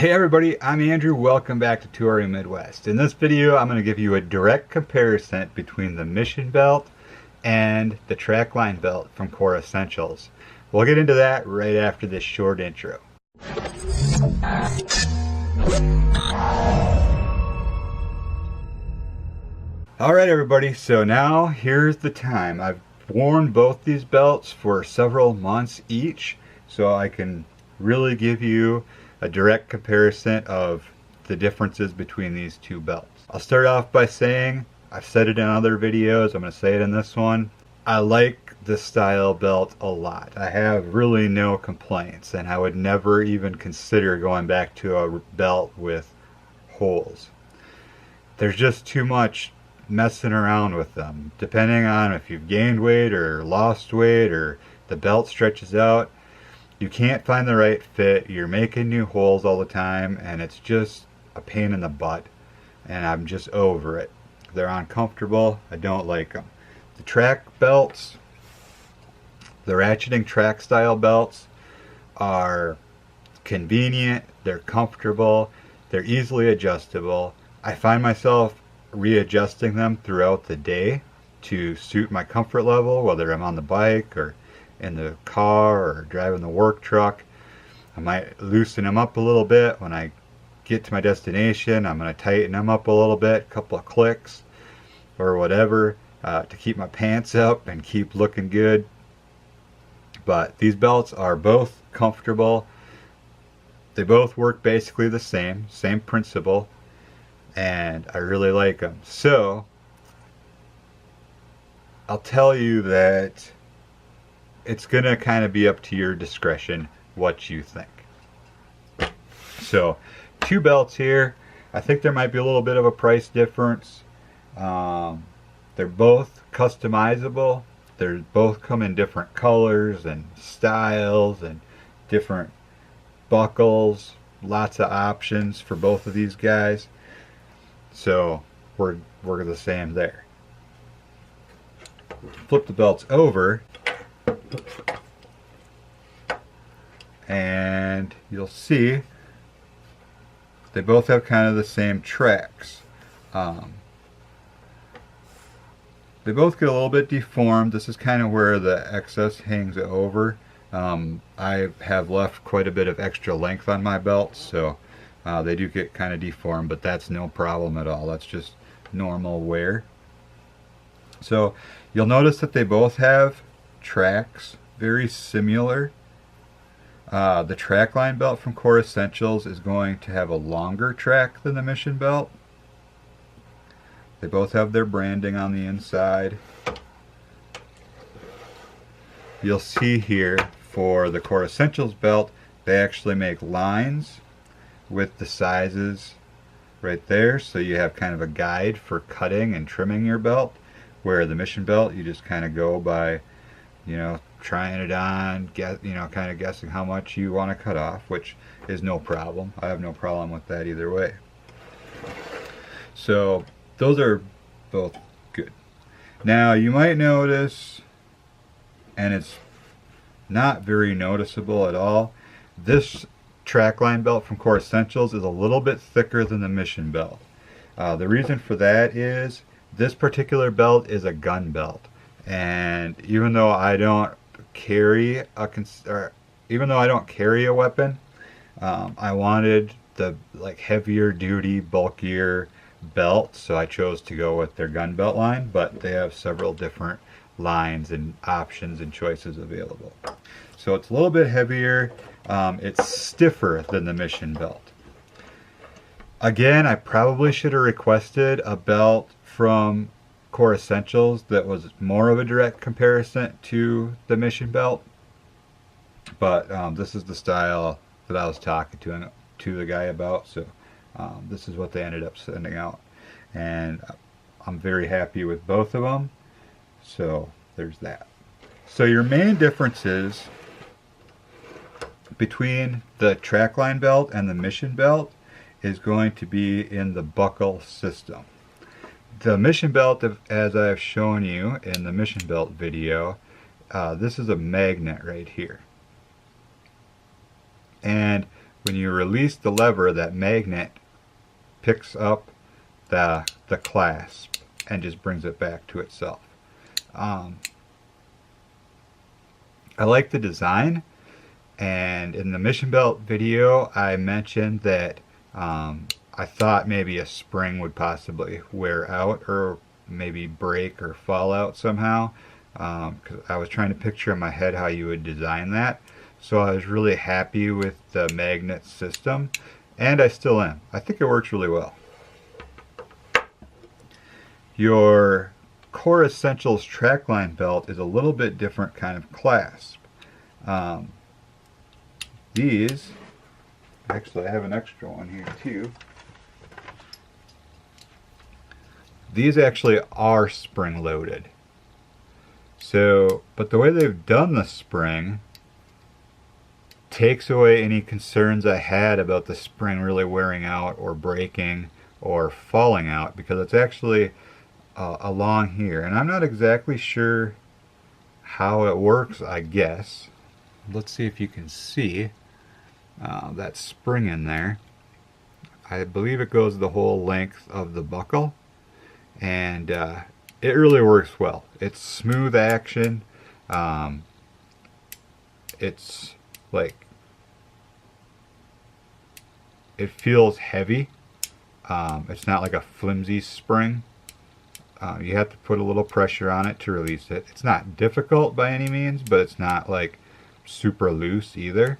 Hey everybody, I'm Andrew. Welcome back to Touring Midwest. In this video, I'm going to give you a direct comparison between the Mission belt and the Trakline belt from Core Essentials. We'll get into that right after this short intro. Alright everybody, so now here's the time. I've worn both these belts for several months each, so I can really give you a direct comparison of the differences between these two belts. I'll start off by saying, I've said it in other videos, I'm going to say it in this one, I like this style belt a lot. I have really no complaints, and I would never even consider going back to a belt with holes. There's just too much messing around with them. Depending on if you've gained weight or lost weight or the belt stretches out, you can't find the right fit, you're making new holes all the time, and it's just a pain in the butt, and I'm just over it. They're uncomfortable, I don't like them. The track belts, the ratcheting track style belts, are convenient, they're comfortable, they're easily adjustable. I find myself readjusting them throughout the day to suit my comfort level, whether I'm on the bike or in the car or driving the work truck. I might loosen them up a little bit. When I get to my destination, I'm going to tighten them up a little bit, a couple of clicks or whatever, to keep my pants up and keep looking good. But these belts are both comfortable. They both work basically the same principle, and I really like them. So I'll tell you that it's going to kind of be up to your discretion what you think. So, two belts here. I think there might be a little bit of a price difference. They're both customizable. They both come in different colors and styles and different buckles. Lots of options for both of these guys. So, we're the same there. Flip the belts over, and you'll see they both have kind of the same tracks. They both get a little bit deformed. This is kind of where the excess hangs over. I have left quite a bit of extra length on my belts, so they do get kind of deformed, but that's no problem at all. That's just normal wear. So you'll notice that they both have tracks very similar. The Trakline belt from Core Essentials is going to have a longer track than the Mission belt. They both have their branding on the inside. You'll see here for the Core Essentials belt, they actually make lines with the sizes right there, so you have kind of a guide for cutting and trimming your belt, where the Mission belt you just kind of go by, you know, trying it on, kind of guessing how much you want to cut off, which is no problem. I have no problem with that either way. So those are both good. Now you might notice, and it's not very noticeable at all, this Trakline belt from Core Essentials is a little bit thicker than the Mission belt. The reason for that is this particular belt is a gun belt, and even though I don't carry a weapon, I wanted the heavier duty, bulkier belt, so I chose to go with their gun belt line. But they have several different lines and options and choices available. So it's a little bit heavier. It's stiffer than the Mission belt. Again, I probably should have requested a belt from Core Essentials that was more of a direct comparison to the Mission belt, but this is the style that I was talking to the guy about, so this is what they ended up sending out, and I'm very happy with both of them. So there's that. So your main differences between the Trakline belt and the Mission belt is going to be in the buckle system. The Mission belt, as I've shown you in the Mission belt video, this is a magnet right here. And when you release the lever, that magnet picks up the clasp and just brings it back to itself. I like the design, and in the mission belt video I mentioned that I thought maybe a spring would possibly wear out or maybe break or fall out somehow, because I was trying to picture in my head how you would design that. So I was really happy with the magnet system, and I still am. I think it works really well. Your Core Essentials Trakline belt is a little bit different kind of clasp. These, actually I have an extra one here too. These actually are spring loaded. So, but the way they've done the spring takes away any concerns I had about the spring really wearing out or breaking or falling out, because it's actually along here, and I'm not exactly sure how it works. I guess let's see if you can see that spring in there. I believe it goes the whole length of the buckle, and it really works well. It's smooth action. It's like, it feels heavy. It's not like a flimsy spring. You have to put a little pressure on it to release it. It's not difficult by any means, but it's not like super loose either.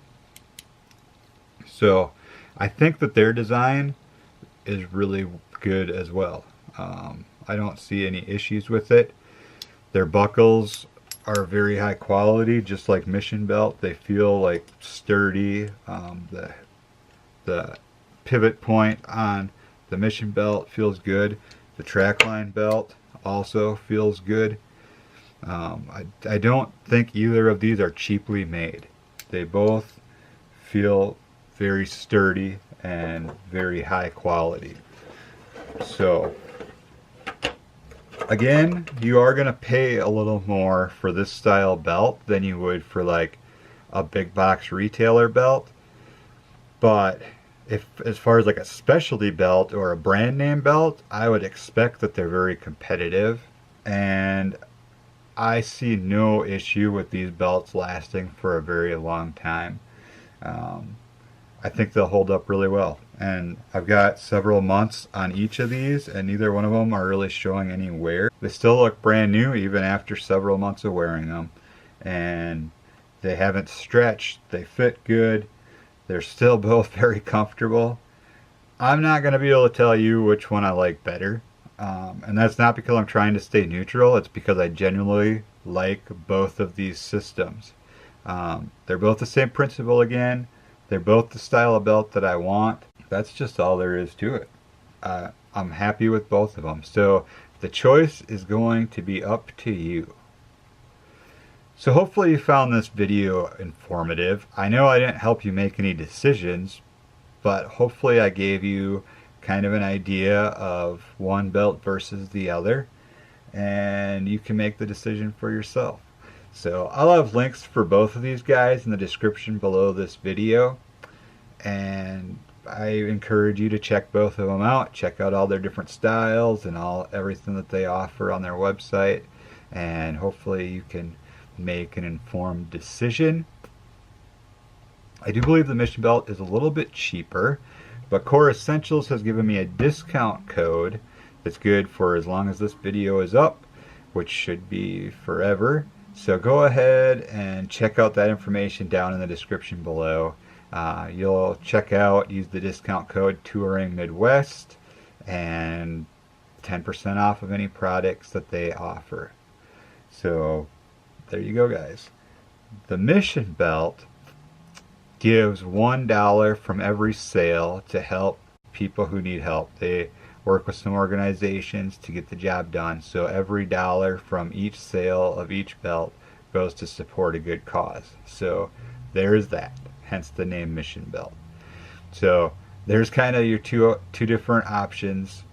So I think that their design is really good as well. I don't see any issues with it. Their buckles are very high quality, just like Mission Belt. They feel like sturdy. The pivot point on the Mission Belt feels good. The Trakline belt also feels good. I don't think either of these are cheaply made. They both feel very sturdy and very high quality. So again, you are going to pay a little more for this style belt than you would for like a big box retailer belt. But if, as far as like a specialty belt or a brand name belt, I would expect that they're very competitive, and I see no issue with these belts lasting for a very long time. I think they'll hold up really well, and I've got several months on each of these, and neither one of them are really showing any wear. They still look brand new even after several months of wearing them, and they haven't stretched. They fit good. They're still both very comfortable. I'm not going to be able to tell you which one I like better, and that's not because I'm trying to stay neutral. It's because I genuinely like both of these systems. They're both the same principle again. They're both the style of belt that I want. That's just all there is to it. I'm happy with both of them. So the choice is going to be up to you. So hopefully you found this video informative. I know I didn't help you make any decisions, but hopefully I gave you kind of an idea of one belt versus the other, and you can make the decision for yourself. So I'll have links for both of these guys in the description below this video, and I encourage you to check both of them out. Check out all their different styles and everything that they offer on their website, and hopefully you can make an informed decision. I do believe the Mission Belt is a little bit cheaper, but Core Essentials has given me a discount code that's good for as long as this video is up, which should be forever. So go ahead and check out that information down in the description below. You'll check out, use the discount code touringmidwest, and 10% off of any products that they offer. So there you go, guys. The Mission Belt gives $1 from every sale to help people who need help. They work with some organizations to get the job done. So every dollar from each sale of each belt goes to support a good cause. So there's that, hence the name Mission Belt. So there's kind of your two different options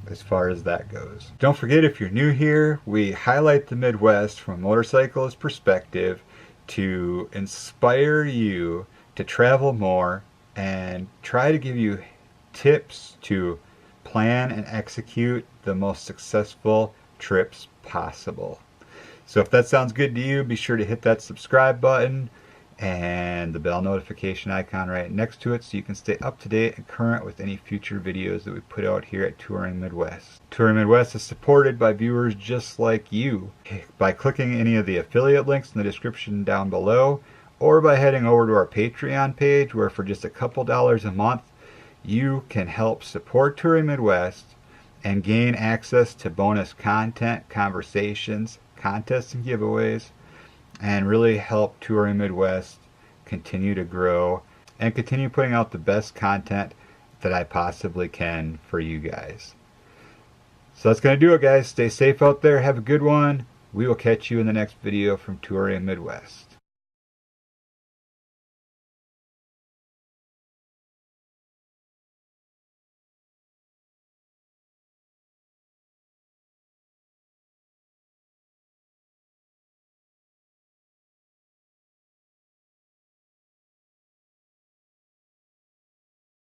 as far as that goes. Don't forget, if you're new here, we highlight the Midwest from a motorcyclist perspective to inspire you to travel more and try to give you tips to plan and execute the most successful trips possible. So if that sounds good to you, be sure to hit that subscribe button and the bell notification icon right next to it so you can stay up to date and current with any future videos that we put out here at Touring Midwest. Touring Midwest is supported by viewers just like you by clicking any of the affiliate links in the description down below, or by heading over to our Patreon page, where for just a couple dollars a month you can help support Touring Midwest and gain access to bonus content, conversations, contests and giveaways, and really help Touring Midwest continue to grow and continue putting out the best content that I possibly can for you guys. So that's going to do it, guys. Stay safe out there. Have a good one. We will catch you in the next video from Touring Midwest.